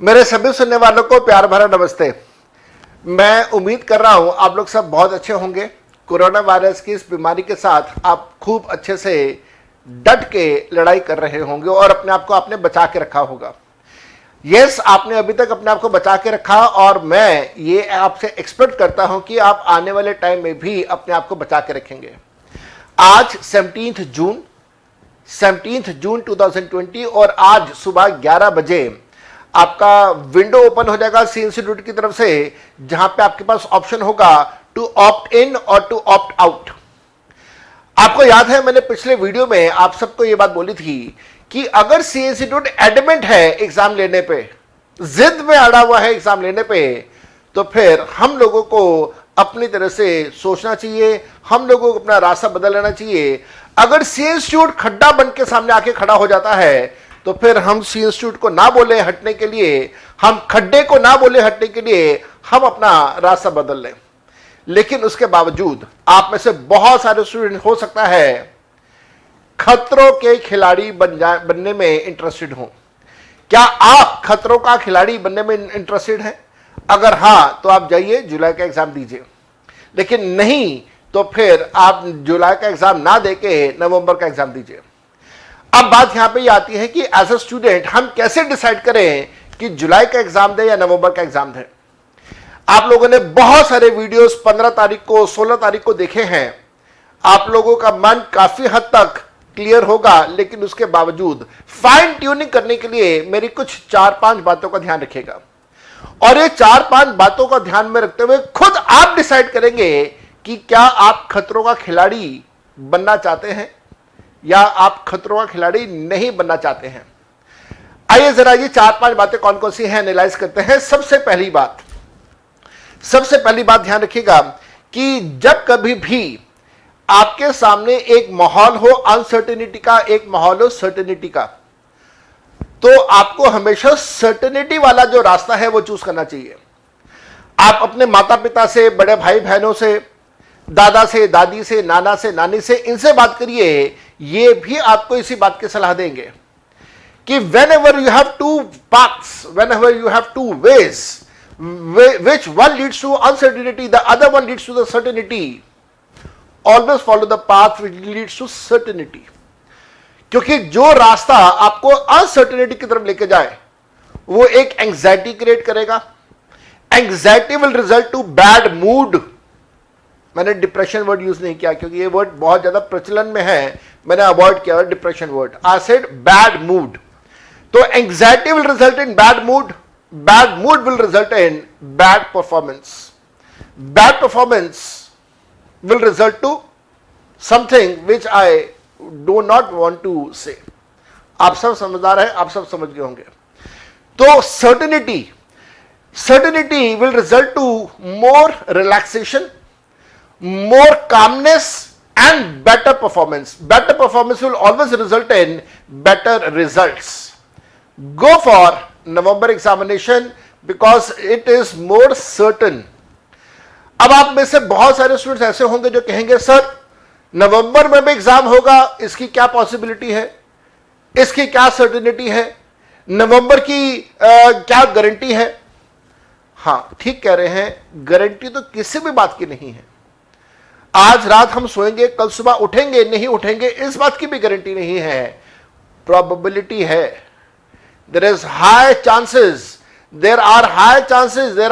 मेरे सभी सुनने वालों को प्यार भरा नमस्ते। मैं उम्मीद कर रहा हूं आप लोग सब बहुत अच्छे होंगे। कोरोना वायरस की इस बीमारी के साथ आप खूब अच्छे से डट के लड़ाई कर रहे होंगे और अपने आप को आपने बचा के रखा होगा। यस, आपने अभी तक अपने आप को बचा के रखा और मैं ये आपसे एक्सपेक्ट करता हूं कि आप आने वाले टाइम में भी अपने आप को बचा के रखेंगे। आज 17 जून 2020 और आज सुबह 11 बजे आपका विंडो ओपन हो जाएगा सी इंस्टीट्यूट की तरफ से, जहां पे आपके पास ऑप्शन होगा टू ऑप्ट इन और टू ऑप्ट आउट। आपको याद है मैंने पिछले वीडियो में आप सबको यह बात बोली थी कि अगर सी इंस्टीट्यूट एडमेंट है एग्जाम लेने पे, जिद में अड़ा हुआ है एग्जाम लेने पे, तो फिर हम लोगों को अपनी तरह से सोचना चाहिए, हम लोगों को अपना रास्ता बदल लेना चाहिए। अगर सी इंस्टीट्यूट खड्डा बन के सामने आके खड़ा हो जाता है तो फिर हम सी इंस्टीट्यूट को ना बोले हटने के लिए, हम खड्डे को ना बोले हटने के लिए, हम अपना रास्ता बदल लें। लेकिन उसके बावजूद आप में से बहुत सारे स्टूडेंट हो सकता है खतरों के खिलाड़ी बनने में इंटरेस्टेड हो। क्या आप खतरों का खिलाड़ी बनने में इंटरेस्टेड हैं? अगर हां तो आप जाइए जुलाई का एग्जाम दीजिए, लेकिन नहीं तो फिर आप जुलाई का एग्जाम ना देके नवंबर का एग्जाम दीजिए। अब बात यहां पे ये आती है कि एज अ स्टूडेंट हम कैसे डिसाइड करें कि जुलाई का एग्जाम दें या नवंबर का एग्जाम दें। आप लोगों ने बहुत सारे वीडियोस 15 तारीख को 16 तारीख को देखे हैं। आप लोगों का मन काफी हद तक क्लियर होगा, लेकिन उसके बावजूद फाइन ट्यूनिंग करने के लिए मेरी कुछ 4-5 बातों का ध्यान रखिएगा और ये 4-5 बातों का ध्यान में रखते हुए खुद आप डिसाइड करेंगे कि क्या आप खतरों का खिलाड़ी बनना चाहते हैं या आप खतरों का खिलाड़ी नहीं बनना चाहते हैं। आइए जरा ये 4-5 बातें कौन कौन सी हैं एनालाइज करते हैं। सबसे पहली बात ध्यान रखिएगा कि जब कभी भी आपके सामने एक माहौल हो अनसर्टेनिटी का, एक माहौल हो सर्टेनिटी का, तो आपको हमेशा सर्टेनिटी वाला जो रास्ता है वो चूज करना चाहिए। आप अपने माता पिता से, बड़े भाई बहनों से, दादा से, दादी से, नाना से, नानी से, इनसे बात करिए। ये भी आपको इसी बात की सलाह देंगे कि whenever you have two paths, whenever you have two ways, which one leads to uncertainty, the other one leads to the certainty, always follow the path which leads to certainty। क्योंकि जो रास्ता आपको अनसर्टेनिटी की तरफ लेके जाए वो एक एंग्जाइटी क्रिएट करेगा। Anxiety will result to bad mood. मैंने डिप्रेशन वर्ड यूज नहीं किया क्योंकि ये वर्ड बहुत ज्यादा प्रचलन में है, मैंने अवॉइड किया depression word. I said bad mood. तो anxiety will result in bad mood will result in bad performance will result to something which I do not want to say. आप सब समझदार हैं, आप सब समझ गए होंगे। तो certainty will result to more relaxation, more calmness and better performance. Better performance will always result in better results. Go for November examination because it is more certain. अब आप में से बहुत सारे स्टूडेंट्स ऐसे होंगे जो कहेंगे सर नवंबर में भी एग्जाम होगा, इसकी क्या पॉसिबिलिटी है, इसकी क्या सर्टेनिटी है, नवंबर की क्या गारंटी है। हां, ठीक कह रहे हैं, गारंटी तो किसी भी बात की नहीं है। आज रात हम सोएंगे, कल सुबह उठेंगे नहीं उठेंगे, इस बात की भी गारंटी नहीं है। प्रोबेबिलिटी है। There are high chances, there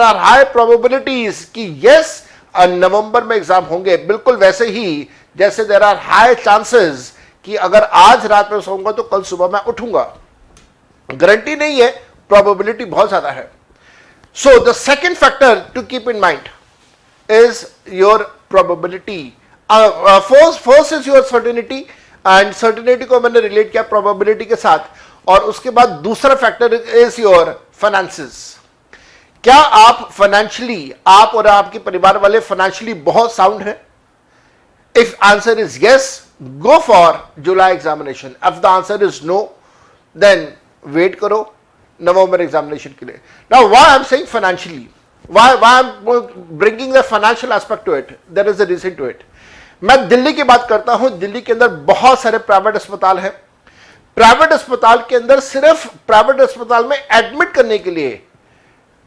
are high probabilities कि यस नवंबर में एग्जाम होंगे। बिल्कुल वैसे ही जैसे देयर आर हाई चांसेस कि अगर आज रात में सोऊंगा तो कल सुबह मैं उठूंगा। गारंटी नहीं है, प्रोबेबिलिटी बहुत ज्यादा है। So the second factor to keep in mind is your probability. First is your certainty, and certainty को मैंने relate किया probability के साथ, और उसके बाद दूसरा फैक्टर is your finances. क्या आप फाइनेंशियली, आप और आपके परिवार वाले फाइनेंशियली बहुत साउंड है? If answer is yes, go for July examination. If the answer is no, then wait करो नवंबर एग्जामिनेशन के लिए। Now why I'm saying financially? Why I'm bringing the financial aspect to it? There is a reason to it. मैं दिल्ली की बात करता हूं। दिल्ली के अंदर बहुत सारे प्राइवेट अस्पताल हैं। प्राइवेट अस्पताल के अंदर सिर्फ प्राइवेट अस्पताल में एडमिट करने के लिए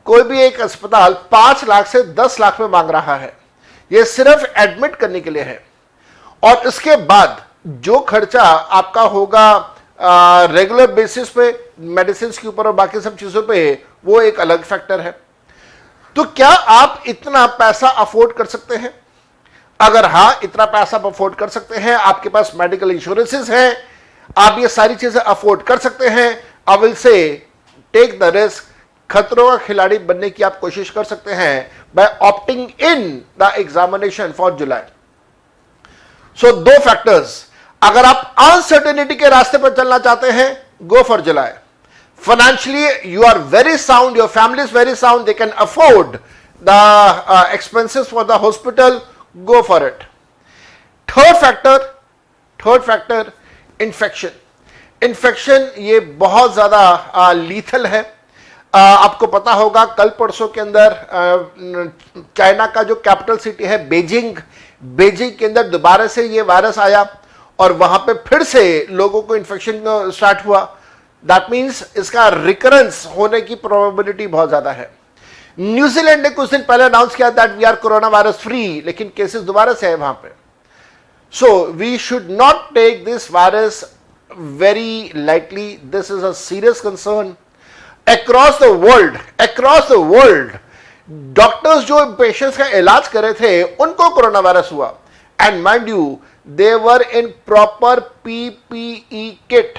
कोई भी एक अस्पताल 5 लाख से 10 लाख में मांग रहा है। यह सिर्फ एडमिट करने के लिए है, और इसके बाद जो खर्चा आपका होगा रेगुलर बेसिस पे मेडिसिन के ऊपर और बाकी सब चीजों पे, वो एक अलग फैक्टर है। तो क्या आप इतना पैसा अफोर्ड कर सकते हैं? अगर हां, इतना पैसा आप अफोर्ड कर सकते हैं, आपके पास मेडिकल इंश्योरेंसेस हैं, आप ये सारी चीजें अफोर्ड कर सकते हैं, I will say take the risk, खतरों का खिलाड़ी बनने की आप कोशिश कर सकते हैं by opting in the examination for July. So 2 factors, अगर आप अनसर्टेनिटी के रास्ते पर चलना चाहते हैं, go for July. Financially, you are very sound, your family is very sound, they can afford the expenses for the hospital, go for it. Third factor, infection. Infection ये बहुत ज़्यादा लीथल है। आपको पता होगा कल परसों के अंदर चाइना का जो कैपिटल सिटी है बेजिंग के अंदर दोबारा से ये वायरस आया और वहां पे फिर से लोगों को इन्फेक्शन स्टार्ट हुआ। दैट मीन्स इसका रिकरेंस होने की प्रोबेबिलिटी बहुत ज्यादा है। न्यूजीलैंड ने कुछ दिन पहले अनाउंस किया that we are corona virus free, लेकिन केसेस दोबारा से है वहां पे। So we should not take this virus very lightly, this is a serious concern across the world. Doctors जो पेशेंट्स का इलाज कर रहे थे उनको कोरोना वायरस हुआ, and mind you they were in proper PPE kit,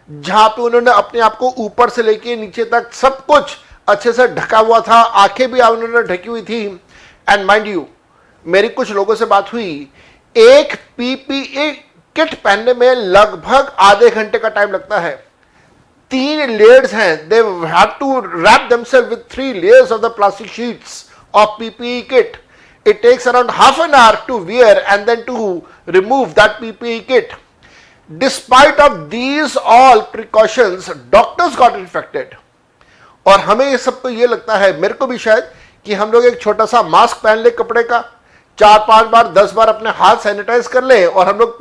जहां पे उन्होंने अपने आप को ऊपर से लेके नीचे तक सब कुछ अच्छे से ढका हुआ था, आंखें भी उन्होंने ढकी हुई थी। एंड माइंड यू, मेरी कुछ लोगों से बात हुई, एक पीपीई किट पहनने में लगभग आधे घंटे का टाइम लगता है। 3 लेयर्स हैं, they have to wrap themselves with 3 layers of the plastic sheets of PPE kit. It takes around half an hour to wear and then to remove that PPE kit. Despite of these all precautions, doctors got infected. और हमें ये सब तो ये लगता है, मेरे को भी शायद, कि हम लोग एक छोटा सा मास्क पहन ले कपड़े का, 4-5 बार 10 बार अपने हाथ सैनिटाइज कर ले और हम लोग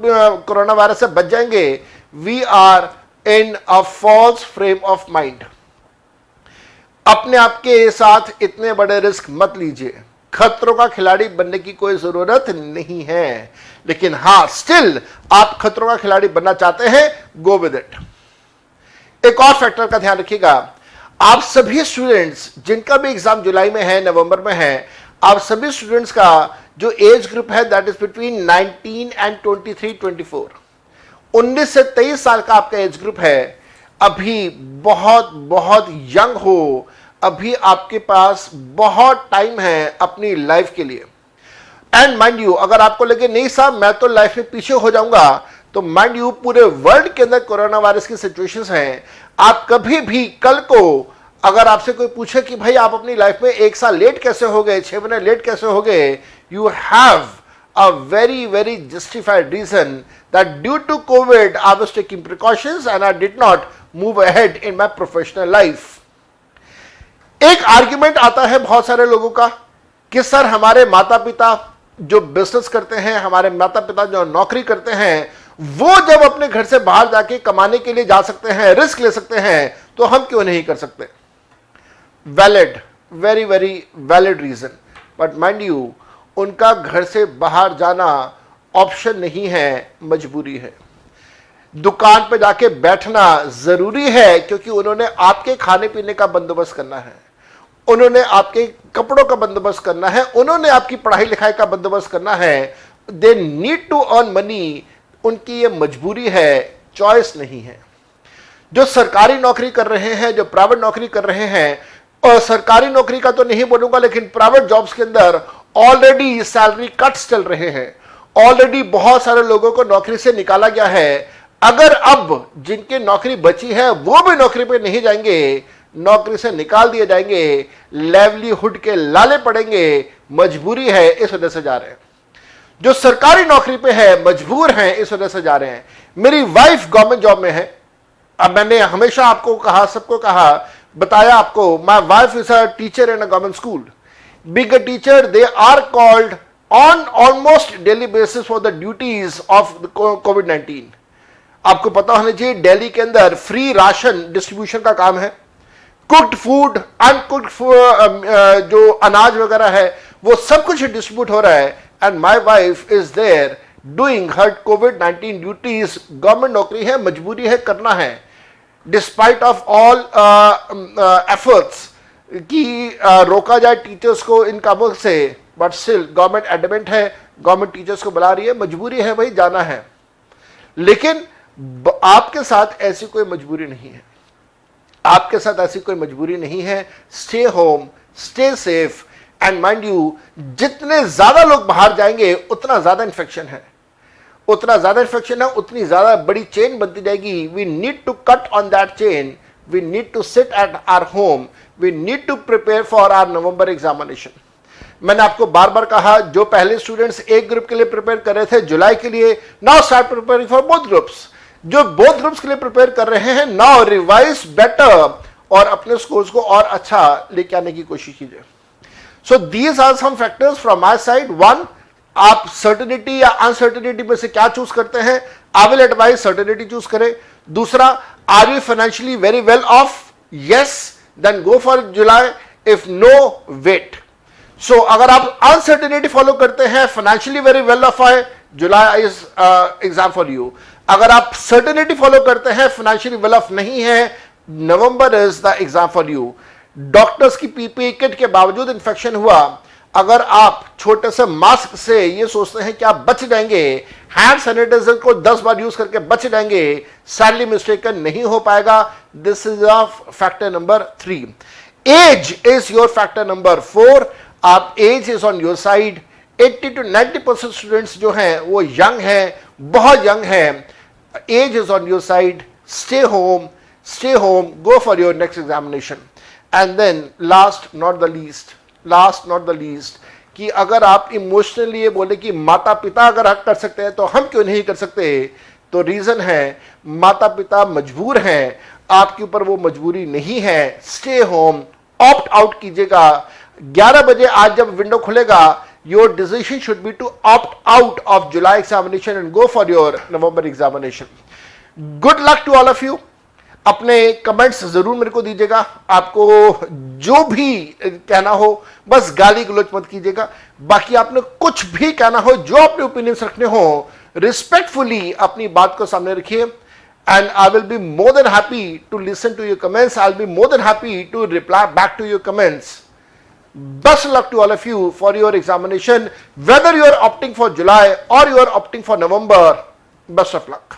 कोरोना वायरस से बच जाएंगे। We are in a false frame of mind. अपने आप के साथ इतने बड़े रिस्क मत लीजिए, खतरों का खिलाड़ी बनने की कोई जरूरत नहीं है, लेकिन हां स्टिल आप खतरों का खिलाड़ी बनना चाहते हैं, गो विद इट। एक और फैक्टर का ध्यान रखिएगा, आप सभी स्टूडेंट्स जिनका भी एग्जाम जुलाई में है, नवंबर में है, आप सभी स्टूडेंट्स का जो एज ग्रुप है दैट इज बिटवीन 19 एंड 23-24, 19 से 23 साल का आपका एज ग्रुप है, अभी बहुत बहुत यंग हो, अभी आपके पास बहुत टाइम है अपनी लाइफ के लिए। एंड माइंड यू, अगर आपको लगे नहीं साहब मैं तो लाइफ में पीछे हो जाऊंगा, तो माइंड यू पूरे वर्ल्ड के अंदर कोरोना वायरस की सिचुएशंस हैं। आप कभी भी कल को अगर आपसे कोई पूछे कि भाई आप अपनी लाइफ में 1 साल लेट कैसे हो गए, 6 महीने लेट कैसे हो गए, you have a very justified reason that due to COVID I was taking precautions and I did not move ahead in my professional life. एक आर्ग्यूमेंट आता है बहुत सारे लोगों का कि सर हमारे माता पिता जो बिजनेस करते हैं, हमारे माता पिता जो नौकरी करते हैं, वो जब अपने घर से बाहर जाके कमाने के लिए जा सकते हैं, रिस्क ले सकते हैं, तो हम क्यों नहीं कर सकते? Valid, very valid reason, but mind you उनका घर से बाहर जाना ऑप्शन नहीं है, मजबूरी है। दुकान पे जाके बैठना जरूरी है क्योंकि उन्होंने आपके खाने पीने का बंदोबस्त करना है, उन्होंने आपके कपड़ों का बंदोबस्त करना है, उन्होंने आपकी पढ़ाई लिखाई का बंदोबस्त करना है। They need to earn money, उनकी ये मजबूरी है, चॉइस नहीं है। जो सरकारी नौकरी कर रहे हैं, जो प्राइवेट नौकरी कर रहे हैं, और सरकारी नौकरी का तो नहीं बोलूंगा, लेकिन प्राइवेट जॉब्स के अंदर ऑलरेडी सैलरी कट्स चल रहे हैं, ऑलरेडी बहुत सारे लोगों को नौकरी से निकाला गया है। अगर अब जिनकी नौकरी बची है वो भी नौकरी पे नहीं जाएंगे, नौकरी से निकाल दिए जाएंगे, लाइवलीहुड के लाले पड़ेंगे, मजबूरी है इस वजह से जा रहे हैं। जो सरकारी नौकरी पे है मजबूर हैं, इस वजह से जा रहे हैं। मेरी वाइफ गवर्नमेंट जॉब में है। अब मैंने हमेशा आपको कहा, सबको कहा, बताया आपको, my wife is a teacher in a government school. Being a teacher, they are called on almost daily basis for the duties of the COVID-19. आपको पता होना चाहिए दिल्ली के अंदर फ्री राशन डिस्ट्रीब्यूशन का काम है। कुक्ड फूड, अनकुक्ड जो अनाज वगैरह है वो सब कुछ डिस्ट्रीब्यूट हो रहा है। And my wife is there doing her कोविड-19 ड्यूटीज। गवर्नमेंट नौकरी है, मजबूरी है, करना है, डिस्पाइट ऑफ ऑल एफर्ट्स कि रोका जाए टीचर्स को इन कामों से, बट स्टिल गवर्नमेंट एडमेंट है, गवर्नमेंट टीचर्स को बुला रही है, मजबूरी है भाई, जाना है। लेकिन आपके साथ ऐसी कोई मजबूरी नहीं है, आपके साथ ऐसी कोई मजबूरी नहीं है। Stay home, stay safe, and mind you, जितने ज्यादा लोग बाहर जाएंगे उतना ज्यादा इंफेक्शन है, उतना ज्यादा इंफेक्शन है, उतनी ज्यादा बड़ी चेन बनती जाएगी। We need to cut on that chain, we need to sit at our home, we need to prepare for our November examination. मैंने आपको बार बार कहा, जो पहले स्टूडेंट्स एक ग्रुप के लिए प्रिपेयर कर रहे थे जुलाई के लिए, now start preparing for both groups. जो बोथ ग्रुप्स के लिए प्रिपेयर कर रहे हैं, नाउ रिवाइज बेटर और अपने स्कोर्स को और अच्छा लेके आने की कोशिश कीजिए। So these are some factors from my side. One, आप सर्टेनिटी या अनसर्टेनिटी में से क्या चूज करते हैं? I will advise certainty choose करें। दूसरा, are you financially very well off? Yes, then go for July, if no, wait. So अगर आप अनसर्टेनिटी फॉलो करते हैं, फाइनेंशियली वेरी वेल ऑफ है, जुलाई इज एग्जाम फॉर यू। अगर आप सर्टेनिटी फॉलो करते हैं, फाइनेंशियली वेल ऑफ नहीं है, November is the exam for you. Doctors की पीपीई किट के बावजूद इंफेक्शन हुआ, अगर आप छोटे से मास्क से ये सोचते हैं कि आप बच जाएंगे, हैंड सैनिटाइजर को 10 बार यूज करके बच जाएंगे, सैडली मिस्टेकन नहीं हो पाएगा। This is a factor number 3। Age is your factor number 4। आप age is on your side. 80 to 90% students जो हैं वो यंग हैं, बहुत यंग हैं। Age is on your side. Stay home, stay home, go for your next examination. And then last not the least, कि अगर आप इमोशनली ये बोले कि माता पिता अगर हक कर सकते हैं तो हम क्यों नहीं कर सकते, तो रीजन है माता पिता मजबूर हैं, आपके ऊपर वो मजबूरी नहीं है। स्टे होम, ऑप्ट आउट कीजिएगा। 11 बजे आज जब विंडो खुलेगा, your decision should be to opt out of July examination and go for your November examination. Good luck to all of you. अपने कमेंट्स जरूर मेरे को दीजिएगा। आपको जो भी कहना हो, बस गाली गलौज मत कीजिएगा। बाकी आपने कुछ भी कहना हो, जो अपने ओपिनियंस रखने हो, रिस्पेक्टफुली अपनी बात को सामने रखिए। And I will be more than happy to listen to your comments. I will be more than happy to reply back to your comments. Best luck to all of you for your examination, whether you are opting for July or you are opting for November. Best of luck.